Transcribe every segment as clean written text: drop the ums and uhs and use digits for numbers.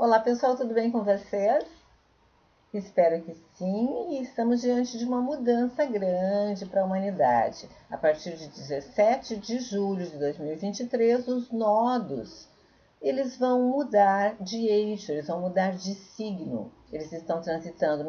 Olá pessoal, tudo bem com vocês? Espero que sim, e estamos diante de uma mudança grande para a humanidade. A partir de 17 de julho de 2023, os nodos eles vão mudar de eixo, eles vão mudar de signo. Eles estão transitando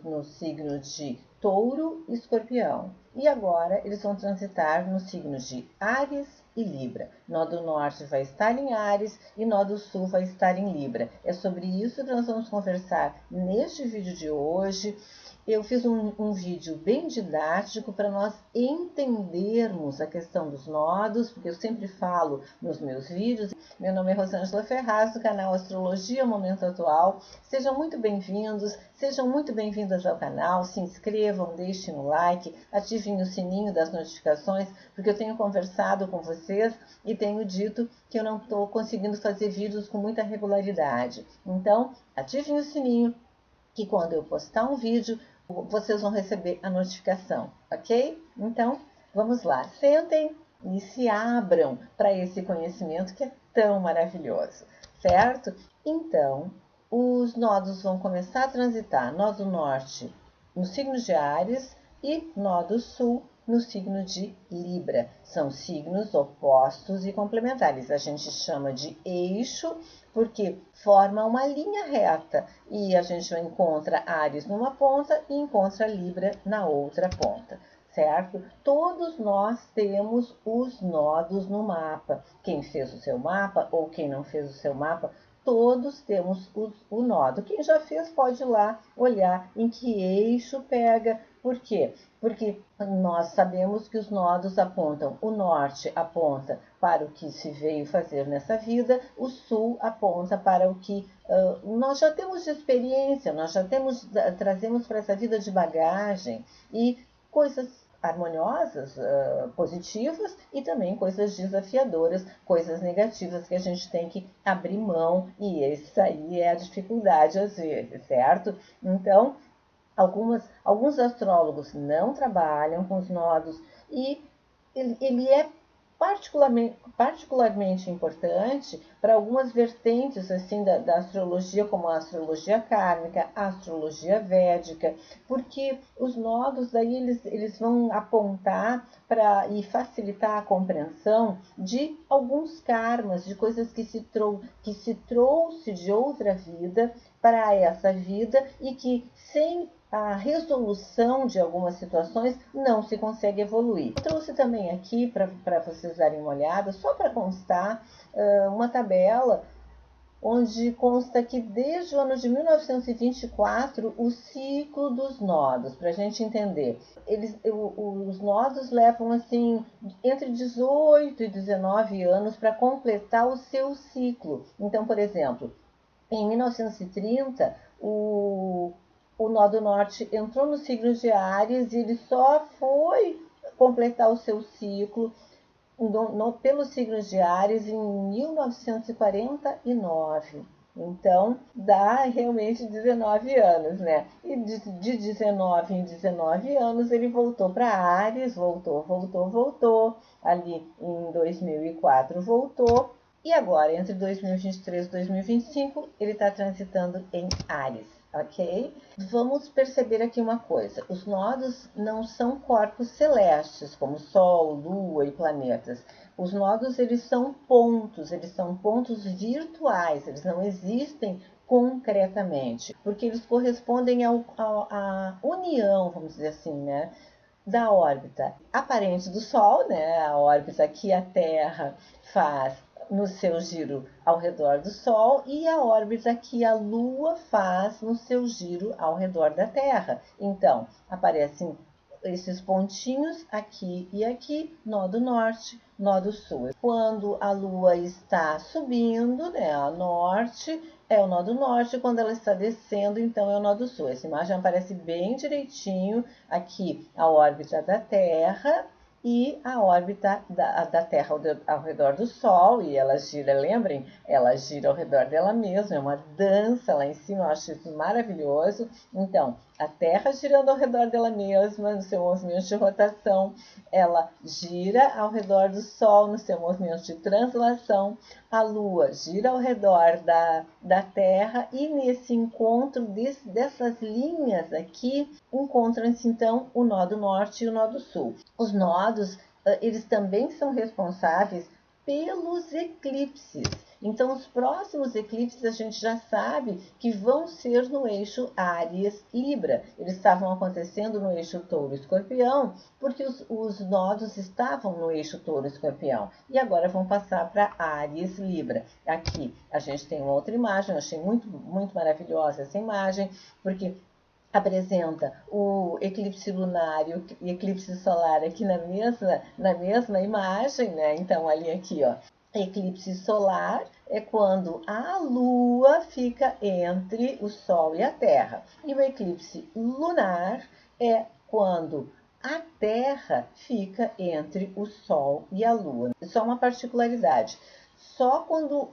no signo de Touro e Escorpião. E agora eles vão transitar nos signos de Áries e Libra. Nó do Norte vai estar em Áries e Nó do Sul vai estar em Libra. É sobre isso que nós vamos conversar neste vídeo de hoje. Eu fiz um vídeo bem didático para nós entendermos a questão dos nodos, porque eu sempre falo nos meus vídeos. Meu nome é Rosângela Ferraz, do canal Astrologia Momento Atual. Sejam muito bem-vindos, sejam muito bem-vindas ao canal. Se inscrevam, deixem o like, ativem o sininho das notificações, porque eu tenho conversado com vocês e tenho dito que eu não estou conseguindo fazer vídeos com muita regularidade. Então, ativem o sininho, que quando eu postar um vídeo, vocês vão receber a notificação, ok? Então, vamos lá. Sentem e se abram para esse conhecimento que é tão maravilhoso, certo? Então, os nodos vão começar a transitar. Nó do Norte no signo de Áries e Nó do Sul no signo de Libra. São signos opostos e complementares. A gente chama de eixo porque forma uma linha reta e a gente encontra Áries numa ponta e encontra Libra na outra ponta, certo? Todos nós temos os nodos no mapa. Quem fez o seu mapa ou quem não fez o seu mapa, todos temos o nodo. Quem já fez pode ir lá olhar em que eixo pega. Por quê? Porque nós sabemos que os nodos apontam, o norte aponta para o que se veio fazer nessa vida, o sul aponta para o que nós já temos de experiência, nós já trazemos para essa vida de bagagem e coisas harmoniosas, positivas e também coisas desafiadoras, coisas negativas que a gente tem que abrir mão, e isso aí é a dificuldade às vezes, certo? Então, alguns astrólogos não trabalham com os nodos e ele é particularmente importante para algumas vertentes assim da astrologia, como a astrologia kármica, a astrologia védica, porque os nodos daí eles vão apontar para e facilitar a compreensão de alguns karmas, de coisas que se trouxe de outra vida para essa vida e que sem a resolução de algumas situações não se consegue evoluir. Eu trouxe também aqui para vocês darem uma olhada, só para constar, uma tabela onde consta que desde o ano de 1924 o ciclo dos nodos, para a gente entender. Os nodos levam assim entre 18 e 19 anos para completar o seu ciclo. Então, por exemplo, em 1930, o Nó do Norte entrou no signo de Áries e ele só foi completar o seu ciclo pelo signo de Áries em 1949. Então, dá realmente 19 anos, né? E de 19 em 19 anos ele voltou para Áries, voltou. Ali em 2004 voltou. E agora, entre 2023 e 2025, ele está transitando em Áries, ok? Vamos perceber aqui uma coisa. Os nodos não são corpos celestes, como Sol, Lua e planetas. Os nodos, eles são pontos virtuais, eles não existem concretamente, porque eles correspondem à união, vamos dizer assim, né? Da órbita aparente do Sol, né? A órbita que a Terra faz no seu giro ao redor do Sol e a órbita que a Lua faz no seu giro ao redor da Terra. Então, aparecem esses pontinhos aqui e aqui, nó do norte, nó do sul. Quando a Lua está subindo, né, a norte, é o nó do norte, quando ela está descendo, então é o nó do sul. Essa imagem aparece bem direitinho aqui, a órbita da Terra e a órbita da Terra ao redor do Sol, e ela gira, lembrem, ela gira ao redor dela mesma, é uma dança lá em cima, eu acho isso maravilhoso. Então, a Terra girando ao redor dela mesma, no seu movimento de rotação, ela gira ao redor do Sol, no seu movimento de translação, a Lua gira ao redor da Terra, e nesse encontro dessas linhas aqui, encontram-se então o nó do norte e o nó do sul. Os nodos, eles também são responsáveis pelos eclipses. Então, os próximos eclipses a gente já sabe que vão ser no eixo Áries-Libra. Eles estavam acontecendo no eixo Touro-Escorpião, porque os nodos estavam no eixo Touro-Escorpião. E agora vão passar para Áries-Libra. Aqui a gente tem uma outra imagem, eu achei muito, muito maravilhosa essa imagem, porque apresenta o eclipse lunar e eclipse solar aqui na mesma imagem, né? Então, ali aqui, ó, eclipse solar é quando a Lua fica entre o Sol e a Terra. E o eclipse lunar é quando a Terra fica entre o Sol e a Lua. Só uma particularidade. Só quando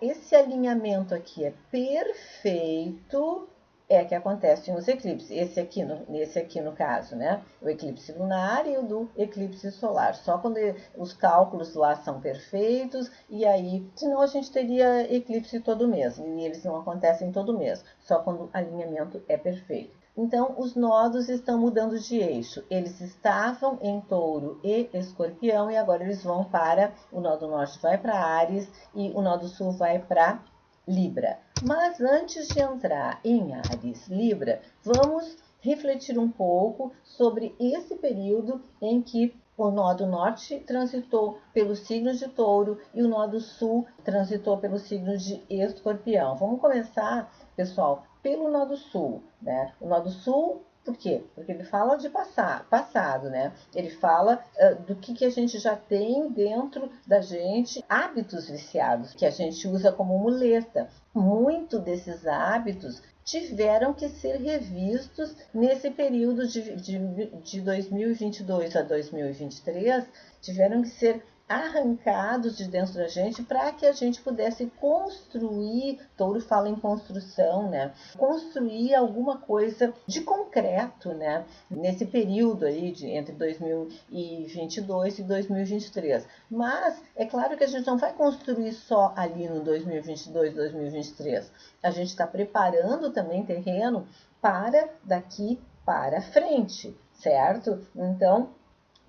esse alinhamento aqui é perfeito é que acontecem os eclipses. Esse aqui no caso, né? O eclipse lunar e o do eclipse solar. Só quando os cálculos lá são perfeitos, e aí, senão a gente teria eclipse todo mês, e eles não acontecem todo mês, só quando o alinhamento é perfeito. Então, os nodos estão mudando de eixo. Eles estavam em Touro e Escorpião, e agora eles vão para, o nó do norte vai para Áries, e o nó do sul vai para Libra. Mas antes de entrar em Áries, Libra, vamos refletir um pouco sobre esse período em que o nó do norte transitou pelo signo de Touro e o nó do sul transitou pelo signo de Escorpião. Vamos começar, pessoal, pelo nó do sul, né? O nó do sul, por quê? Porque ele fala de passado, né? Ele fala do que a gente já tem dentro da gente, hábitos viciados, que a gente usa como muleta. Muito desses hábitos tiveram que ser revistos nesse período de 2022 a 2023, tiveram que ser arrancados de dentro da gente para que a gente pudesse construir, Touro fala em construção, né? Construir alguma coisa de concreto, né? Nesse período aí entre 2022 e 2023. Mas é claro que a gente não vai construir só ali no 2022, 2023. A gente está preparando também terreno para daqui para frente, certo? Então,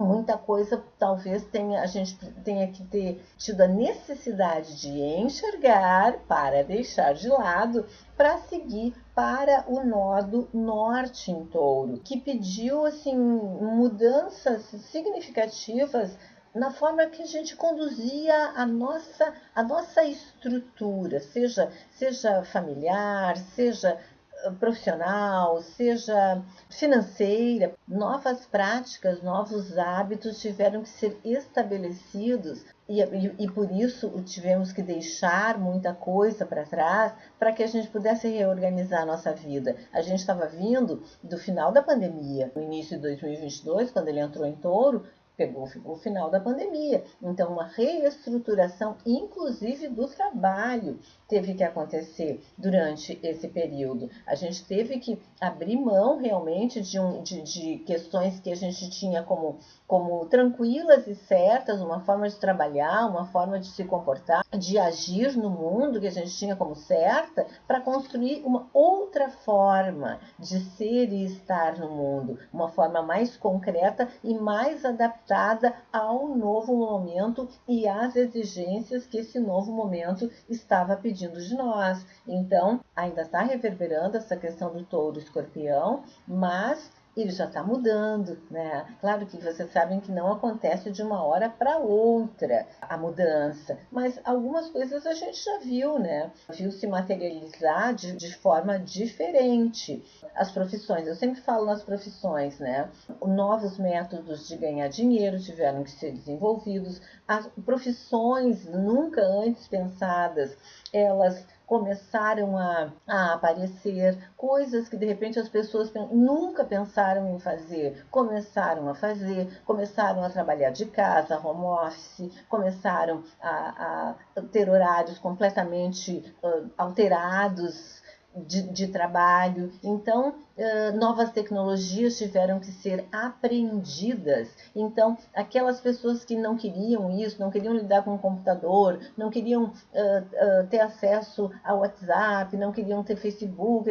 muita coisa talvez a gente tenha que ter tido a necessidade de enxergar para deixar de lado, para seguir para o nodo norte em Touro, que pediu assim mudanças significativas na forma que a gente conduzia a nossa estrutura, seja familiar, seja profissional, seja financeira. Novas práticas, novos hábitos tiveram que ser estabelecidos e por isso tivemos que deixar muita coisa para trás para que a gente pudesse reorganizar a nossa vida. A gente estava vindo do final da pandemia, no início de 2022, quando ele entrou em Touro, pegou o final da pandemia. Então, uma reestruturação, inclusive do trabalho, teve que acontecer durante esse período. A gente teve que abrir mão realmente de questões que a gente tinha como tranquilas e certas, uma forma de trabalhar, uma forma de se comportar, de agir no mundo que a gente tinha como certa, para construir uma outra forma de ser e estar no mundo, uma forma mais concreta e mais adaptada ao novo momento e às exigências que esse novo momento estava pedindo de nós. Então, ainda está reverberando essa questão do Touro-Escorpião, mas ele já está mudando, né? Claro que vocês sabem que não acontece de uma hora para outra a mudança, mas algumas coisas a gente já viu, né? Viu se materializar de forma diferente. As profissões, eu sempre falo nas profissões, né? Novos métodos de ganhar dinheiro tiveram que ser desenvolvidos, as profissões nunca antes pensadas, elas começaram a aparecer, coisas que de repente as pessoas nunca pensaram em fazer, começaram a fazer, começaram a trabalhar de casa, home office, começaram a ter horários completamente alterados de trabalho. Então, novas tecnologias tiveram que ser aprendidas. Então, aquelas pessoas que não queriam isso, não queriam lidar com o computador, não queriam ter acesso ao WhatsApp, não queriam ter Facebook,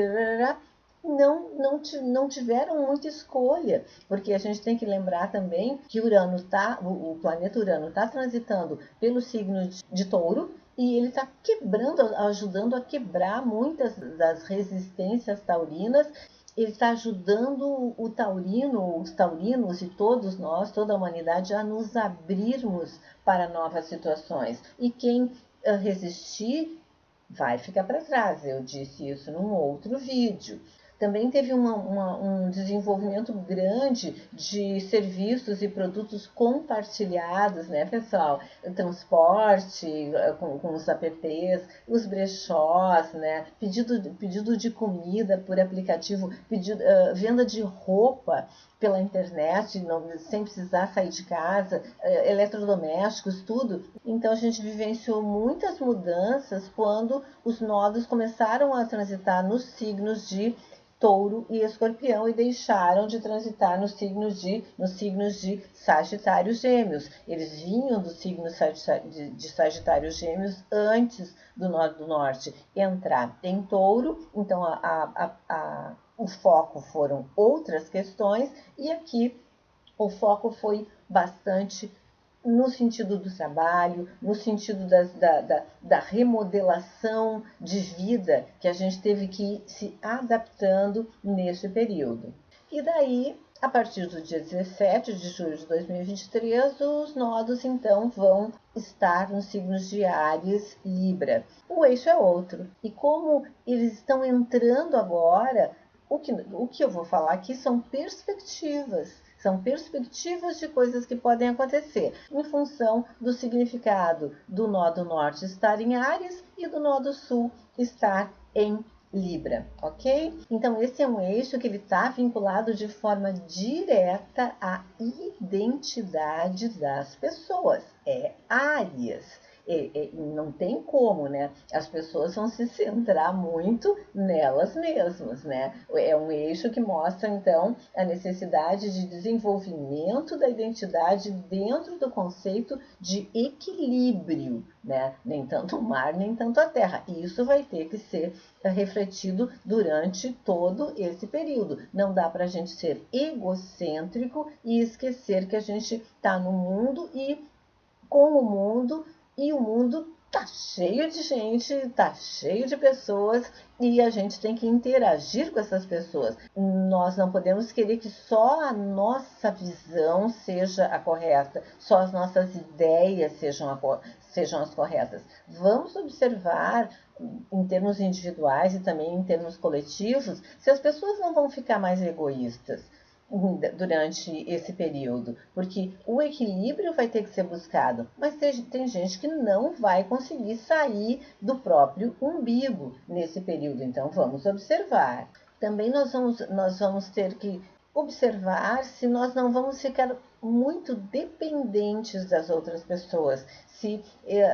não tiveram muita escolha, porque a gente tem que lembrar também que o planeta Urano está transitando pelo signo de Touro, e ele está ajudando a quebrar muitas das resistências taurinas. Ele está ajudando os taurinos e todos nós, toda a humanidade, a nos abrirmos para novas situações. E quem resistir vai ficar para trás. Eu disse isso num outro vídeo. Também teve um desenvolvimento grande de serviços e produtos compartilhados, né, pessoal? O transporte com os apps, os brechós, né? Pedido de comida por aplicativo, venda de roupa pela internet, sem precisar sair de casa, eletrodomésticos, tudo. Então a gente vivenciou muitas mudanças quando os nodos começaram a transitar nos signos de Touro e Escorpião e deixaram de transitar nos signos de Sagitário e Gêmeos. Eles vinham do signo de Sagitário e Gêmeos antes do Nó do Norte entrar em Touro. Então o foco foram outras questões, e aqui o foco foi bastante no sentido do trabalho, no sentido da remodelação de vida que a gente teve que ir se adaptando nesse período. E daí, a partir do dia 17 de julho de 2023, os nodos então vão estar nos signos de Áries e Libra. O eixo é outro. E como eles estão entrando agora, o que eu vou falar aqui são perspectivas. São perspectivas de coisas que podem acontecer em função do significado do nó do norte estar em Áries e do nó do sul estar em Libra, ok? Então, esse é um eixo que ele está vinculado de forma direta à identidade das pessoas. É Áries. Não tem como, né? As pessoas vão se centrar muito nelas mesmas, né? É um eixo que mostra, então, a necessidade de desenvolvimento da identidade dentro do conceito de equilíbrio, né? Nem tanto o mar, nem tanto a terra. E isso vai ter que ser refletido durante todo esse período. Não dá para a gente ser egocêntrico e esquecer que a gente está no mundo e com o mundo, e o mundo tá cheio de gente, tá cheio de pessoas, e a gente tem que interagir com essas pessoas. Nós não podemos querer que só a nossa visão seja a correta, só as nossas ideias sejam as corretas. Vamos observar em termos individuais e também em termos coletivos, se as pessoas não vão ficar mais egoístas durante esse período, porque o equilíbrio vai ter que ser buscado, mas tem gente que não vai conseguir sair do próprio umbigo nesse período, então vamos observar. Também nós vamos ter que observar se nós não vamos ficar muito dependentes das outras pessoas, se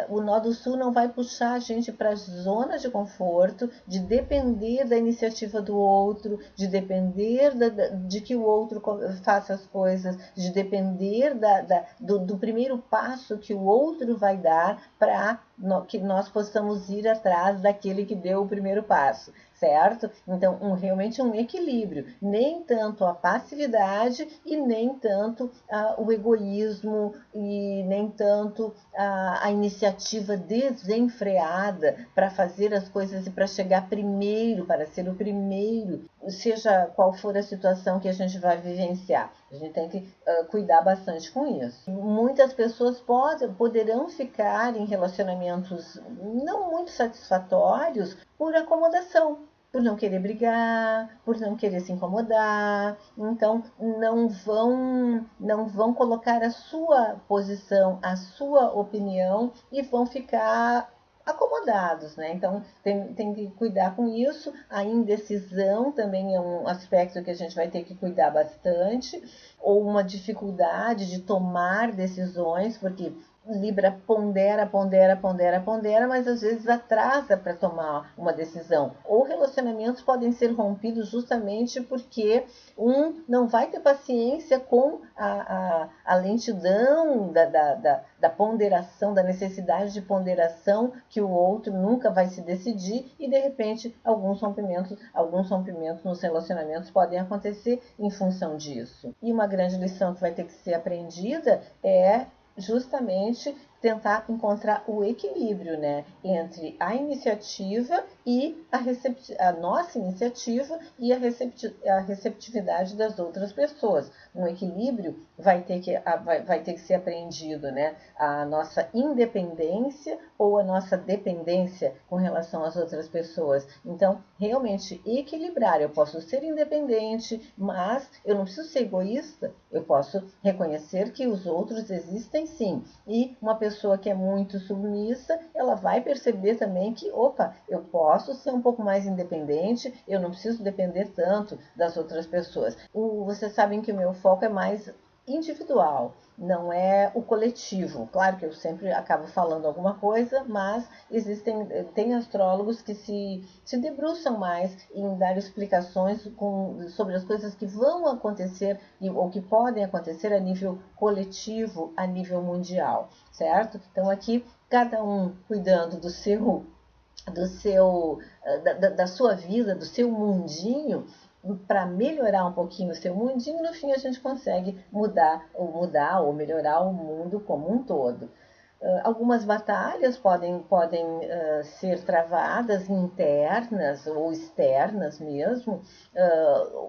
o nó do sul não vai puxar a gente para a zona de conforto, de depender da iniciativa do outro, de depender de que o outro faça as coisas, de depender do primeiro passo que o outro vai dar para que nós possamos ir atrás daquele que deu o primeiro passo, certo? Então, realmente um equilíbrio, nem tanto a passividade e nem tanto o egoísmo e nem tanto a iniciativa desenfreada para fazer as coisas e para chegar primeiro, para ser o primeiro, seja qual for a situação que a gente vai vivenciar. A gente tem que cuidar bastante com isso. Muitas pessoas poderão ficar em relacionamentos não muito satisfatórios por acomodação, por não querer brigar, por não querer se incomodar. Então, não vão colocar a sua posição, a sua opinião, e vão ficar acomodados, né? Então tem que cuidar com isso. A indecisão também é um aspecto que a gente vai ter que cuidar bastante, ou uma dificuldade de tomar decisões, porque Libra pondera, pondera, pondera, pondera, mas às vezes atrasa para tomar uma decisão. Ou relacionamentos podem ser rompidos justamente porque um não vai ter paciência com a lentidão da ponderação, da necessidade de ponderação que o outro nunca vai se decidir e, de repente, alguns rompimentos nos relacionamentos podem acontecer em função disso. E uma grande lição que vai ter que ser aprendida é justamente tentar encontrar o equilíbrio, né, entre a iniciativa e a nossa iniciativa e a receptividade das outras pessoas. Um equilíbrio vai ter que ser aprendido, né, a nossa independência ou a nossa dependência com relação às outras pessoas. Então, realmente equilibrar. Eu posso ser independente, mas eu não preciso ser egoísta. Eu posso reconhecer que os outros existem sim. E uma pessoa que é muito submissa, ela vai perceber também que, opa, eu posso ser um pouco mais independente, eu não preciso depender tanto das outras pessoas. Vocês sabem que o meu foco é mais individual, não é o coletivo. Claro que eu sempre acabo falando alguma coisa, mas tem astrólogos que se debruçam mais em dar explicações sobre as coisas que vão acontecer ou que podem acontecer a nível coletivo, a nível mundial, certo? Então aqui cada um cuidando da sua vida, do seu mundinho, para melhorar um pouquinho o seu mundinho, no fim a gente consegue mudar ou melhorar o mundo como um todo. Algumas batalhas podem ser travadas internas ou externas mesmo,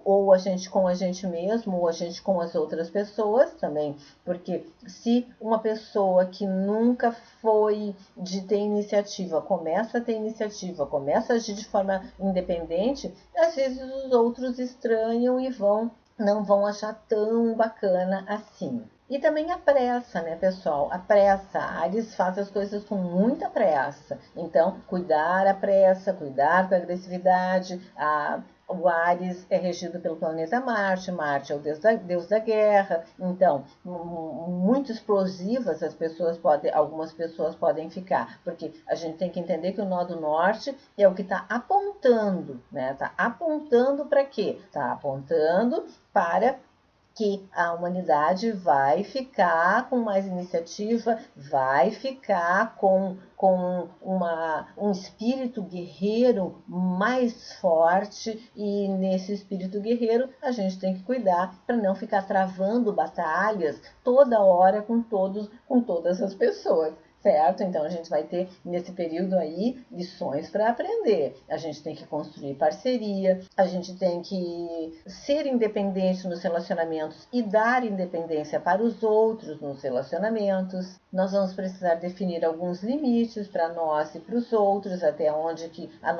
ou a gente com a gente mesmo, ou a gente com as outras pessoas também, porque se uma pessoa que nunca foi de ter iniciativa, começa a ter iniciativa, começa a agir de forma independente, às vezes os outros estranham e não vão achar tão bacana assim. E também a pressa, né, pessoal? A pressa. A Áries faz as coisas com muita pressa. Então, cuidar a pressa, cuidar com a agressividade. O Áries é regido pelo planeta Marte. Marte é o deus da guerra. Então, muito explosivas algumas pessoas podem ficar. Porque a gente tem que entender que o nó do norte é o que está apontando, né? Está apontando para quê? Está apontando para que a humanidade vai ficar com mais iniciativa, vai ficar com um espírito guerreiro mais forte, e nesse espírito guerreiro a gente tem que cuidar para não ficar travando batalhas toda hora com todas as pessoas. Certo? Então a gente vai ter nesse período aí lições para aprender. A gente tem que construir parceria, a gente tem que ser independente nos relacionamentos e dar independência para os outros nos relacionamentos. Nós vamos precisar definir alguns limites para nós e para os outros, até onde que a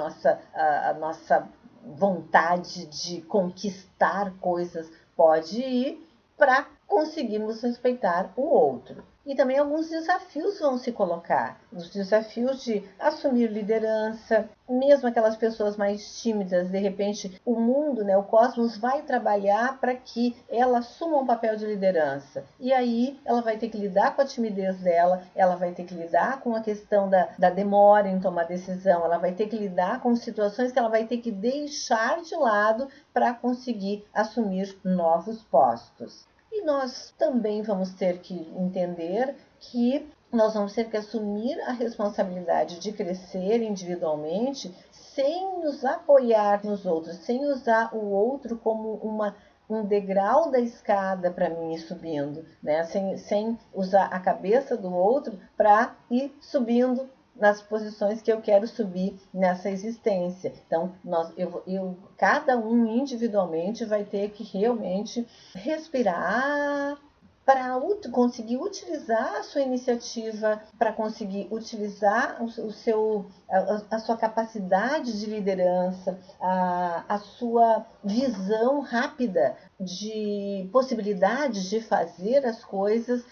nossa vontade de conquistar coisas pode ir, para conseguirmos respeitar o outro. E também alguns desafios vão se colocar. Os desafios de assumir liderança, mesmo aquelas pessoas mais tímidas, de repente o mundo, né, o cosmos vai trabalhar para que ela assuma um papel de liderança. E aí ela vai ter que lidar com a timidez dela, ela vai ter que lidar com a questão da demora em tomar decisão, ela vai ter que lidar com situações que ela vai ter que deixar de lado para conseguir assumir novos postos. E nós também vamos ter que entender que nós vamos ter que assumir a responsabilidade de crescer individualmente sem nos apoiar nos outros, sem usar o outro como um degrau da escada para mim ir subindo, né? Sem usar a cabeça do outro para ir subindo nas posições que eu quero subir nessa existência. Então, cada um individualmente vai ter que realmente respirar para conseguir utilizar a sua iniciativa, para conseguir utilizar a sua capacidade de liderança, a sua visão rápida de possibilidades de fazer as coisas,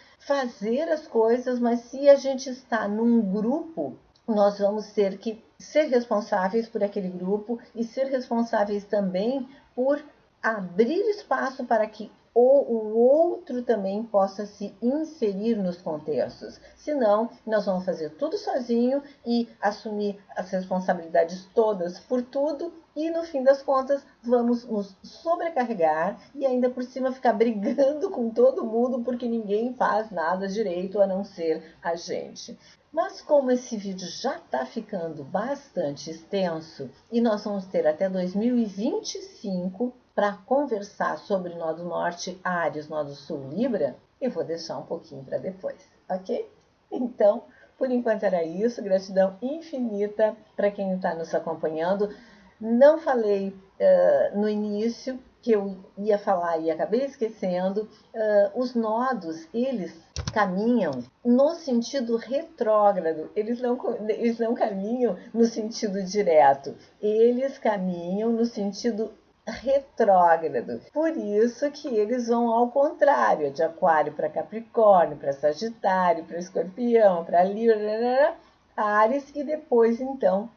mas se a gente está num grupo, nós vamos ter que ser responsáveis por aquele grupo e ser responsáveis também por abrir espaço para que o outro também possa se inserir nos contextos. Senão, nós vamos fazer tudo sozinho e assumir as responsabilidades todas por tudo e, no fim das contas, vamos nos sobrecarregar e ainda por cima ficar brigando com todo mundo porque ninguém faz nada direito a não ser a gente. Mas como esse vídeo já está ficando bastante extenso e nós vamos ter até 2025 para conversar sobre nó do norte, Áries, nó do sul, Libra, eu vou deixar um pouquinho para depois, ok? Então, por enquanto era isso. Gratidão infinita para quem está nos acompanhando. Não falei no início que eu ia falar e acabei esquecendo. Os nodos, eles caminham no sentido retrógrado, eles não caminham no sentido direto, eles caminham no sentido retrógrado. Por isso que eles vão ao contrário, de Aquário para Capricórnio, para Sagitário, para Escorpião, para Libra, Áries, e depois então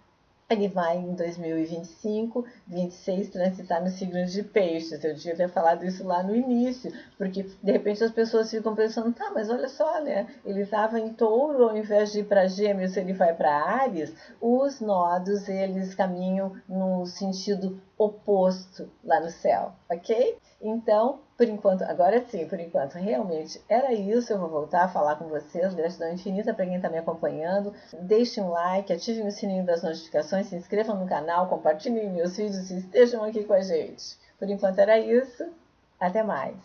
ele vai em 2025, 26 transitar no signo de Peixes. Eu devia ter falado isso lá no início, porque de repente as pessoas ficam pensando, tá, mas olha só, né? Ele estava em Touro, ao invés de ir para Gêmeos, ele vai para Áries. Os nodos, eles caminham no sentido oposto lá no céu, ok? Então, por enquanto, agora sim, por enquanto, realmente era isso. Eu vou voltar a falar com vocês. Gratidão infinita para quem está me acompanhando. Deixem um like, ativem o sininho das notificações, se inscrevam no canal, compartilhem meus vídeos e estejam aqui com a gente. Por enquanto era isso. Até mais.